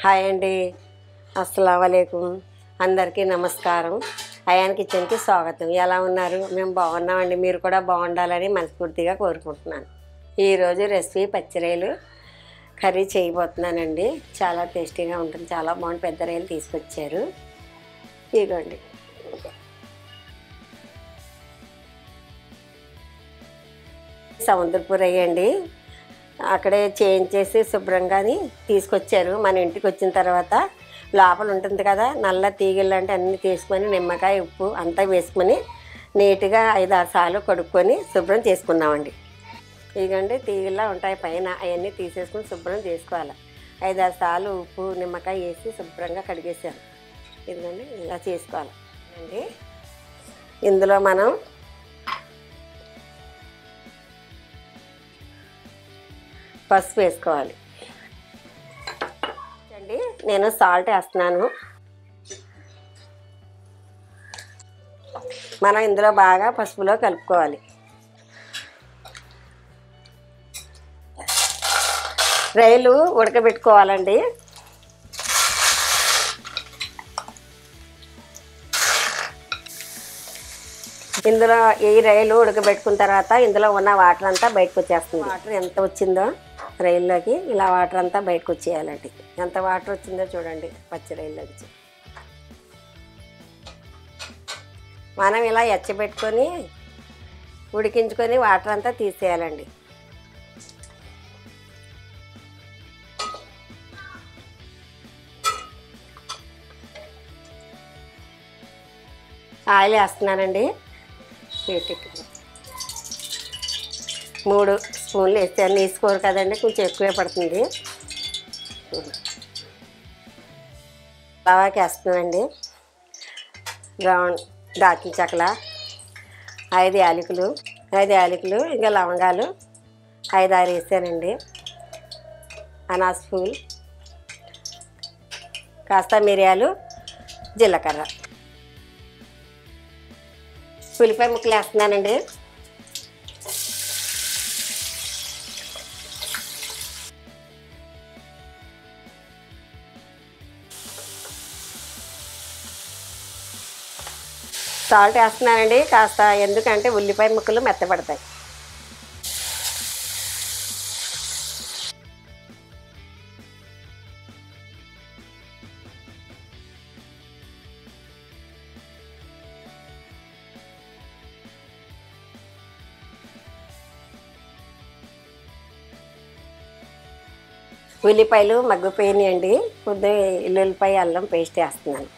Hi అండి, అస్సలాము అలైకుం. అందరికీ నమస్కారం. అయాన్ కిచెన్కి స్వాగతం. ఎలా ఉన్నారు? మేము బాగున్నామండి. మీరు కూడా బాగుండాలని మనస్ఫూర్తిగా కోరుకుంటున్నాను. ఈరోజు రెసిపీ పచ్చిరొయ్యలు కర్రీ చేయబోతున్నానండి. చాలా టేస్టీగా ఉంటుంది, చాలా బాగుంది. పెద్ద రొయ్యలు తీసుకొచ్చారు. ఇదిగోండి. సముద్రపు రొయ్య అండి. అక్కడే చేయించేసి శుభ్రంగాని తీసుకొచ్చారు. మన ఇంటికి వచ్చిన తర్వాత లోపల ఉంటుంది కదా నల్ల తీగలు అంటే అన్నీ తీసుకొని నిమ్మకాయ ఉప్పు అంతా వేసుకొని నీట్గా 5-6 సార్లు కడుక్కొని శుభ్రం చేసుకున్నామండి. ఇదిగండి తీగల్లా ఉంటాయి పైన, అవన్నీ తీసేసుకొని శుభ్రం చేసుకోవాలి. 5-6 సార్లు ఉప్పు నిమ్మకాయ వేసి శుభ్రంగా కడిగేసాను. ఇదిగండి ఇలా చేసుకోవాలి అండి. ఇందులో మనం పసుపు వేసుకోవాలి అండి. నేను సాల్ట్ వేస్తున్నాను. మనం ఇందులో బాగా పసుపులో కలుపుకోవాలి. రొయ్యలు ఉడకబెట్టుకోవాలండి. ఇందులో ఈ రొయ్యలు ఉడకబెట్టుకున్న తర్వాత ఇందులో ఉన్న వాటర్ అంతా బయటకు వచ్చేస్తుంది. వాటర్ ఎంత వచ్చిందో రొయ్యల్లోకి ఇలా వాటర్ అంతా బయటకు వచ్చేయాలండి. ఎంత వాటర్ వచ్చిందో చూడండి పచ్చి రొయ్యల్లోకి. మనం ఇలా ఎచ్చబెట్టుకొని ఉడికించుకొని వాటర్ అంతా తీసేయాలండి. ఆయిల్ వేస్తున్నానండి. 3 స్పూన్లు వేస్తాను. వేసుకోరు కదండి, కొంచెం ఎక్కువే పడుతుంది. లవాకి వేస్తున్నానండి. దాల్చిన చెక్కల 5 యాలకులు ఇంకా లవంగాలు 5-6 వేసానండి. అనాస పూలు, కాస్త మిరియాలు, జీలకర్ర, ఉల్లిపాయ ముక్కలు వేస్తున్నానండి. సాల్ట్ వేస్తున్నానండి కాస్త, ఎందుకంటే ఉల్లిపాయ ముక్కలు మెత్తపడతాయి. ఉల్లిపాయలు మగ్గిపోయినాయండి. కొద్దిగా ఎల్లుల్లిపాయ అల్లం పేస్ట్ వేస్తున్నాను.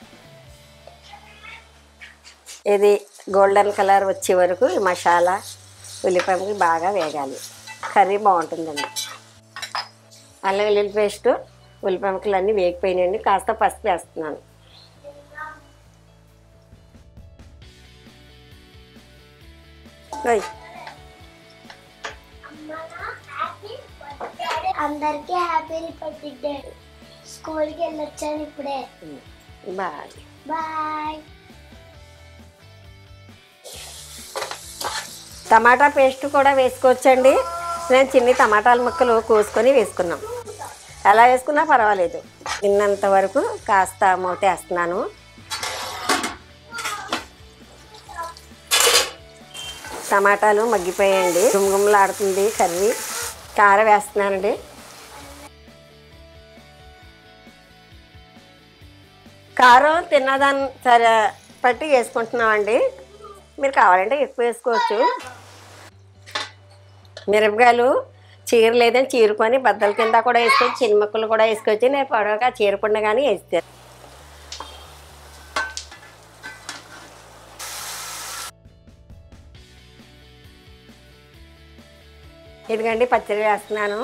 ఇది గోల్డెన్ కలర్ వచ్చే వరకు ఈ మసాలా ఉల్లిపాయకి బాగా వేగాలి. కర్రీ బాగుంటుందండి. అల్లం వెల్లుల్లి పేస్టు ఉల్లిపాయ ముక్కలు అన్నీ వేగిపోయినాయండి. కాస్త పసుపు వేస్తున్నాను. అందరికీ హ్యాపీ బర్త్డే. స్కూల్కి వెళ్ళొచ్చాను ఇప్పుడే. Bye bye. టమాటా పేస్ట్ కూడా వేసుకోవచ్చండి. నేను చిన్ని టమాటాల ముక్కలు కోసుకొని వేసుకున్నాం. ఎలా వేసుకున్నా పర్వాలేదు. తిన్నంత వరకు కాస్త మూత వేస్తున్నాను. టమాటాలు మగ్గిపోయాయండి. గుమగుమలాడుతుంది కర్రీ. కారం వేస్తున్నానండి. కారం తిన్నదాన్ని సరే పట్టి వేసుకుంటున్నామండి. మీరు కావాలంటే ఎక్కువ వేసుకోవచ్చు. మిరపకాయలు చీరలేదని చీరుకొని బద్దల కింద కూడా వేసుకోవచ్చు, చిన్న ముక్కలు కూడా వేసుకోవచ్చు. నేను పొడవుగా చీరకుండా కానీ వేస్తాను. ఇదిగండి పచ్చడి వేస్తున్నాను.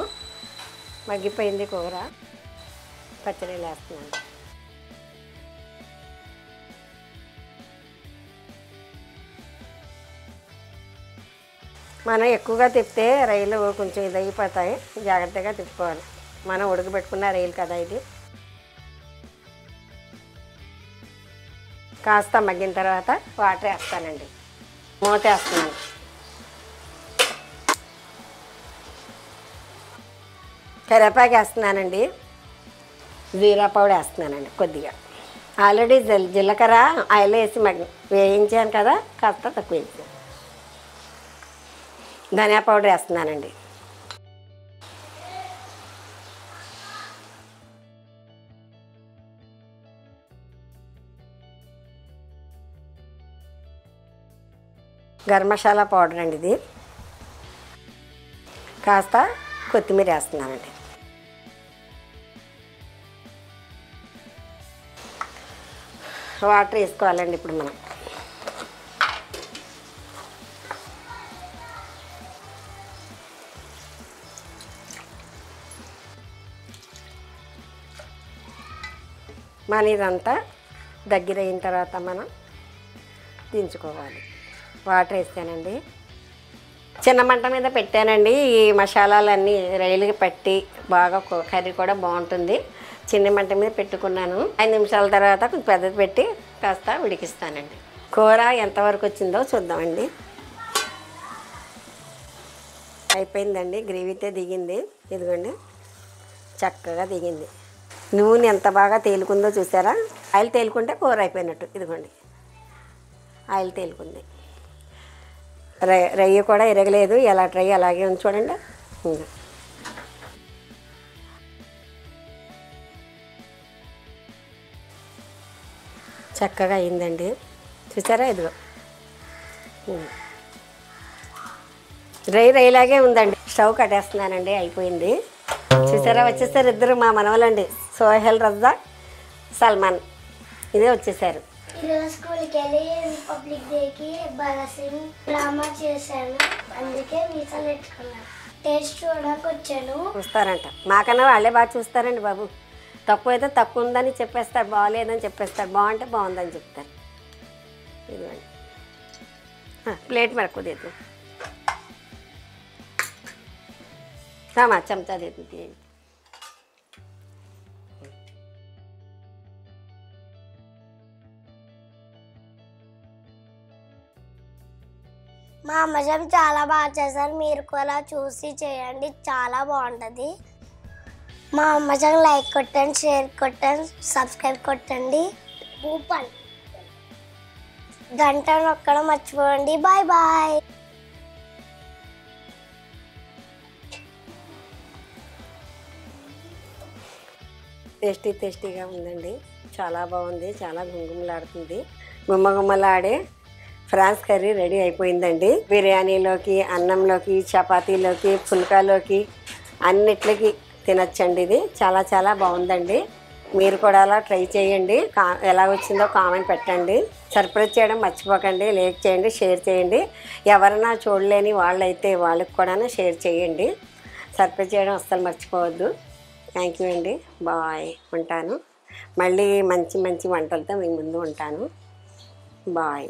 మగ్గిపోయింది కూర. పచ్చడి వేస్తున్నాను. మనం ఎక్కువగా తిప్పితే రొయ్యలు కొంచెం ఇదైపోతాయి. జాగ్రత్తగా తిప్పుకోవాలి. మనం ఉడకబెట్టుకున్న రొయ్యలు కదా ఇది. కాస్త మగ్గిన తర్వాత వాటర్ వేస్తానండి. మూత వేస్తున్నాను. కరివేపాకు వేస్తున్నానండి. జీరా పౌడర్ వేస్తున్నానండి కొద్దిగా. ఆల్రెడీ జీలకర్ర ఆయిల్ వేసి వేయించాను కదా, కాస్త తక్కువ వేసాను. ధనియా పౌడర్ వేస్తున్నానండి. గరం మసాలా పౌడర్ అండి ఇది. కాస్త కొత్తిమీర వేస్తున్నానండి. వాటర్ వేసుకోవాలండి ఇప్పుడు మనం. మన ఇదంతా దగ్గర అయిన తర్వాత మనం దించుకోవాలి. వాటర్ వేస్తానండి. చిన్న మంట మీద పెట్టానండి. ఈ మసాలాలన్నీ రైలుకి పట్టి బాగా కర్రీ కూడా బాగుంటుంది. చిన్న మంట మీద పెట్టుకున్నాను. 5 నిమిషాల తర్వాత కొంచెం పెద్దది పెట్టి కాస్త ఉడికిస్తానండి. కూర ఎంతవరకు వచ్చిందో చూద్దామండి. అయిపోయిందండి. గ్రేవీతే దిగింది. ఇదిగోండి చక్కగా దిగింది. నూనె ఎంత బాగా తేలుకుందో చూసారా? ఆయిల్ తేలుకుంటే కూర అయిపోయినట్టు. ఇదిగోండి ఆయిల్ తేలుకుంది. రొయ్య కూడా ఎరగలేదు. ఎలా ట్రై అలాగే ఉంది చూడండి. చక్కగా అయిందండి. చూసారా? ఇదిగో రైలాగే ఉందండి. స్టవ్ కట్టేస్తున్నానండి. అయిపోయింది. చూసారా? వచ్చేసారు ఇద్దరు మా మనవలండి. సోహెల్ రజా, సల్మాన్. ఇదే వచ్చేసారు. ఈరోజు స్కూల్కి వెళ్ళి రిపబ్లిక్ డేకి భగత్ సింగ్ డ్రామా చేశాను. అందుకే మీసాలు పెట్టుకున్నాను. టేస్ట్ చూడడానికి వచ్చాను. చూస్తారంట. మాకన్నా వాళ్ళే బాగా చూస్తారండి బాబు. తక్కువ అయితే తక్కువ ఉందని చెప్పేస్తారు, బాగోలేదని చెప్పేస్తారు, బాగుంటే బాగుందని చెప్తారు. ఇదిగోండి ప్లేట్ మరొక దేదు రామా, చెంచా దేదు. మా అమ్మజం చాలా బాగా చేశారు. మీరు కూడా చూసి చేయండి, చాలా బాగుంటుంది. మా అమ్మజం లైక్ కొట్టండి, షేర్ కొట్టండి, సబ్స్క్రైబ్ కొట్టండి, ఊపండి, గంట నొక్కడం మర్చిపోండి. Bye bye. టేస్టీగా ఉందండి. చాలా బాగుంది. చాలా గుమగుమలాడుతుంది. గుమ్మగుమ్మలాడే ఫ్రాన్స్ కర్రీ రెడీ అయిపోయిందండి. బిర్యానీలోకి, అన్నంలోకి, చపాతీలోకి, పుల్కాలోకి అన్నిట్లకి తినచ్చండి. ఇది చాలా చాలా బాగుందండి. మీరు కూడా అలా ట్రై చేయండి. ఎలా వచ్చిందో కామెంట్ పెట్టండి. సర్ప్రైజ్ చేయడం మర్చిపోకండి. లైక్ చేయండి, షేర్ చేయండి. ఎవరైనా చూడలేని వాళ్ళైతే వాళ్ళకి కూడా షేర్ చేయండి. సర్ప్రైజ్ చేయడం అస్సలు మర్చిపోవద్దు. థ్యాంక్ యూ అండి. బాయ్. ఉంటాను. మళ్ళీ మంచి మంచి వంటలతో మీ ముందు ఉంటాను. బాయ్.